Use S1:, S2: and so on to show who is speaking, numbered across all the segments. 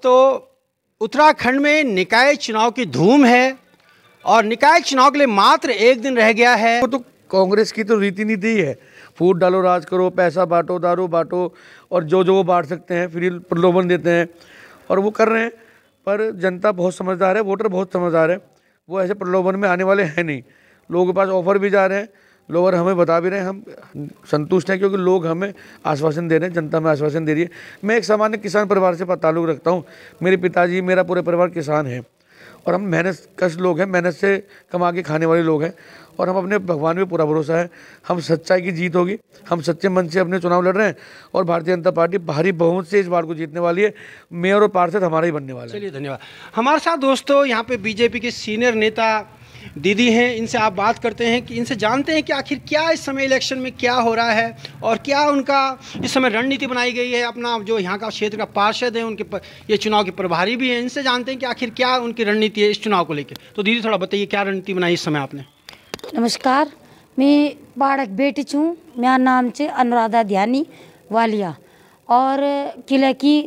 S1: तो उत्तराखंड में निकाय चुनाव की धूम है और निकाय चुनाव के लिए मात्र एक दिन रह गया है।
S2: वो तो कांग्रेस की तो रीति नीति ही है, फूट डालो राज करो, पैसा बांटो, दारू बांटो और जो वो बांट सकते हैं, फ्री प्रलोभन देते हैं और वो कर रहे हैं। पर जनता बहुत समझदार है, वोटर बहुत समझदार है, वो ऐसे प्रलोभन में आने वाले हैं नहीं। लोगों के पास ऑफर भी जा रहे हैं, लोग हमें बता भी रहे हैं, हम संतुष्ट हैं क्योंकि लोग हमें आश्वासन दे रहे हैं, जनता में आश्वासन दे रही है। मैं एक सामान्य किसान परिवार से ताल्लुक़ रखता हूँ। मेरे पिताजी, मेरा पूरे परिवार किसान है और हम मेहनत कश लोग हैं, मेहनत से कमा के खाने वाले लोग हैं और हम अपने भगवान में पूरा भरोसा है, हम सच्चाई की जीत होगी। हम सच्चे मन से अपने चुनाव लड़ रहे हैं और भारतीय जनता पार्टी भारी बहुमत से इस बार को जीतने वाली है। मेयर और पार्षद हमारा ही बनने वाला है।
S1: चलिए धन्यवाद। हमारे साथ दोस्तों यहाँ पे बीजेपी के सीनियर नेता दीदी हैं, इनसे आप बात करते हैं कि इनसे जानते हैं कि आखिर क्या इस समय इलेक्शन में क्या हो रहा है और क्या उनका इस समय रणनीति बनाई गई है। अपना जो यहाँ का क्षेत्र का पार्षद है, उनके ये चुनाव के प्रभारी भी हैं, इनसे जानते हैं कि आखिर क्या उनकी रणनीति है इस चुनाव को लेकर। तो दीदी थोड़ा बताइए, क्या रणनीति बनाई इस समय आपने?
S3: नमस्कार, मैं बाड़क बेटी छूँ, मेरा नाम है अनुराधा ध्यानी वालिया और किले की,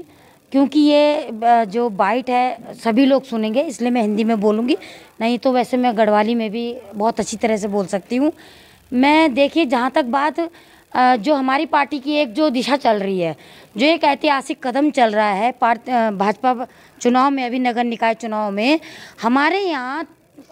S3: क्योंकि ये जो बाइट है सभी लोग सुनेंगे इसलिए मैं हिंदी में बोलूँगी, नहीं तो वैसे मैं गढ़वाली में भी बहुत अच्छी तरह से बोल सकती हूँ। मैं देखिए, जहाँ तक बात जो हमारी पार्टी की एक जो दिशा चल रही है, जो एक ऐतिहासिक कदम चल रहा है भाजपा चुनाव में, अभी नगर निकाय चुनाव में हमारे यहाँ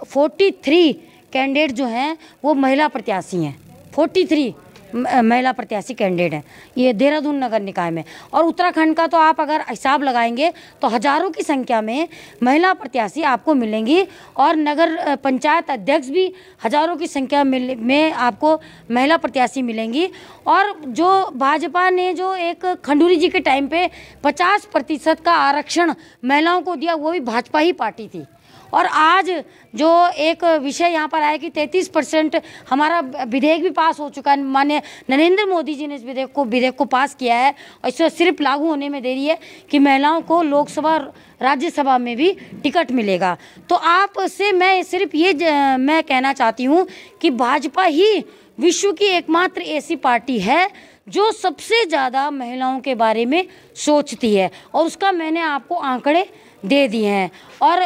S3: 43 कैंडिडेट जो हैं वो महिला प्रत्याशी हैं। 43 महिला प्रत्याशी कैंडिडेट हैं ये देहरादून नगर निकाय में, और उत्तराखंड का तो आप अगर हिसाब लगाएंगे तो हजारों की संख्या में महिला प्रत्याशी आपको मिलेंगी और नगर पंचायत अध्यक्ष भी हजारों की संख्या में आपको महिला प्रत्याशी मिलेंगी। और जो भाजपा ने जो एक खंडूरी जी के टाइम पे 50% का आरक्षण महिलाओं को दिया, वो भी भाजपा ही पार्टी थी। और आज जो एक विषय यहाँ पर आया कि 33% हमारा विधेयक भी पास हो चुका है, माननीय नरेंद्र मोदी जी ने इस विधेयक को पास किया है और इसे सिर्फ लागू होने में देरी है कि महिलाओं को लोकसभा राज्यसभा में भी टिकट मिलेगा। तो आपसे मैं सिर्फ ये मैं कहना चाहती हूँ कि भाजपा ही विश्व की एकमात्र ऐसी पार्टी है जो सबसे ज़्यादा महिलाओं के बारे में सोचती है और उसका मैंने आपको आंकड़े दे दिए हैं। और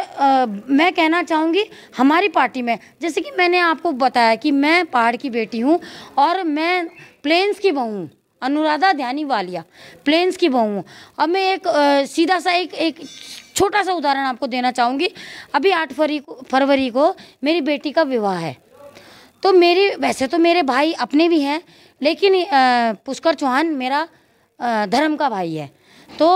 S3: मैं कहना चाहूँगी हमारी पार्टी में, जैसे कि मैंने आपको बताया कि मैं पहाड़ की बेटी हूँ और मैं प्लेन्स की बहू हूँ, अनुराधा ध्यानी वालिया प्लेन्स की बहू हूँ। अब मैं एक सीधा सा एक छोटा सा उदाहरण आपको देना चाहूँगी। अभी 8 फरवरी को मेरी बेटी का विवाह है, तो वैसे तो मेरे भाई अपने भी हैं, लेकिन पुष्कर चौहान मेरा धर्म का भाई है। तो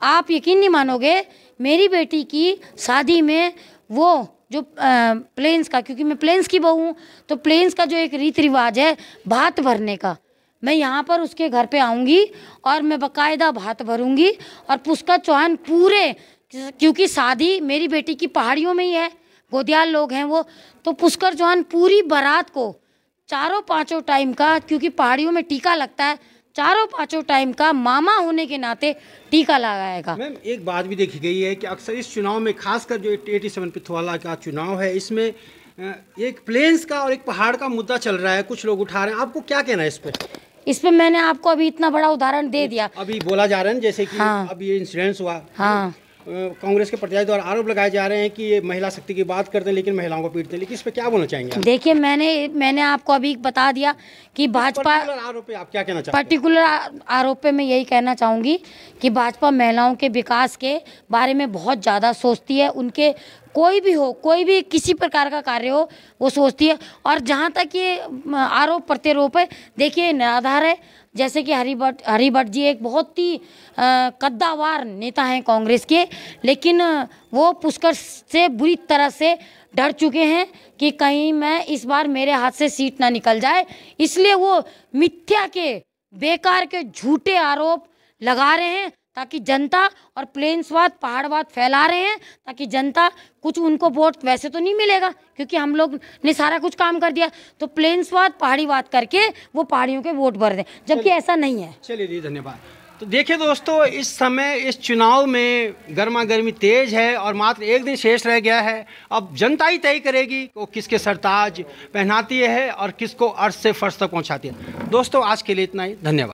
S3: आप यकीन नहीं मानोगे, मेरी बेटी की शादी में वो जो प्लेन्स का, क्योंकि मैं प्लेन्स की बहू हूँ, तो प्लेन्स का जो एक रीति रिवाज है भात भरने का, मैं यहाँ पर उसके घर पे आऊँगी और मैं बाकायदा भात भरूँगी। और पुष्कर चौहान पूरे, क्योंकि शादी मेरी बेटी की पहाड़ियों में ही है, गोदियाल लोग हैं वो, तो पुष्कर चौहान पूरी बारात को 4-5 टाइम का, क्योंकि पहाड़ियों में टीका लगता है, 4-5 टाइम का मामा होने के नाते टीका लगाएगा।
S1: मैम, एक बात भी देखी गई है कि अक्सर इस चुनाव में, खासकर जो 87 पिथौला का चुनाव है, इसमें एक प्लेन्स का और एक पहाड़ का मुद्दा चल रहा है, कुछ लोग उठा रहे हैं, आपको क्या कहना है इस पर?
S3: इस पे मैंने आपको अभी इतना बड़ा उदाहरण दे दिया।
S1: अभी बोला जा रहा है जैसे कि
S3: हाँ,
S1: अभी ये इंसिडेंस हुआ,
S3: हाँ,
S1: कांग्रेस के प्रत्याशी द्वारा आरोप लगाए जा रहे हैं कि ये महिला शक्ति की बात करते हैं लेकिन महिलाओं को पीटते हैं, लेकिन इस पे क्या बोलना चाहेंगे?
S3: देखिए, मैंने आपको अभी बता दिया कि भाजपा
S1: आरोप पे आप क्या कहना चाहते हैं?
S3: पर्टिकुलर आरोप पे मैं यही कहना चाहूँगी कि भाजपा महिलाओं के विकास के बारे में बहुत ज़्यादा सोचती है। उनके कोई भी हो, कोई भी किसी प्रकार का कार्य हो, वो सोचती है। और जहाँ तक ये आरोप प्रत्यारोप है, देखिए निराधार है। जैसे कि हरिभट्ट जी एक बहुत ही कद्दावर नेता हैं कांग्रेस के, लेकिन वो पुष्कर से बुरी तरह से डर चुके हैं कि कहीं मैं इस बार मेरे हाथ से सीट ना निकल जाए, इसलिए वो मिथ्या के, बेकार के झूठे आरोप लगा रहे हैं ताकि जनता, और प्लेन्सवाद पहाड़वाद फैला रहे हैं ताकि जनता कुछ, उनको वोट वैसे तो नहीं मिलेगा क्योंकि हम लोग ने सारा कुछ काम कर दिया, तो प्लेन्सवाद पहाड़ीवाद करके वो पहाड़ियों के वोट भर दें, जबकि ऐसा नहीं है।
S1: चलिए जी, धन्यवाद। तो देखिए दोस्तों, इस समय इस चुनाव में गर्मा गर्मी तेज है और मात्र एक दिन शेष रह गया है। अब जनता ही तय करेगी वो किसके सरताज पहनाती है और किसको अर्श से फर्श तक पहुंचाती है। दोस्तों, आज के लिए इतना ही, धन्यवाद।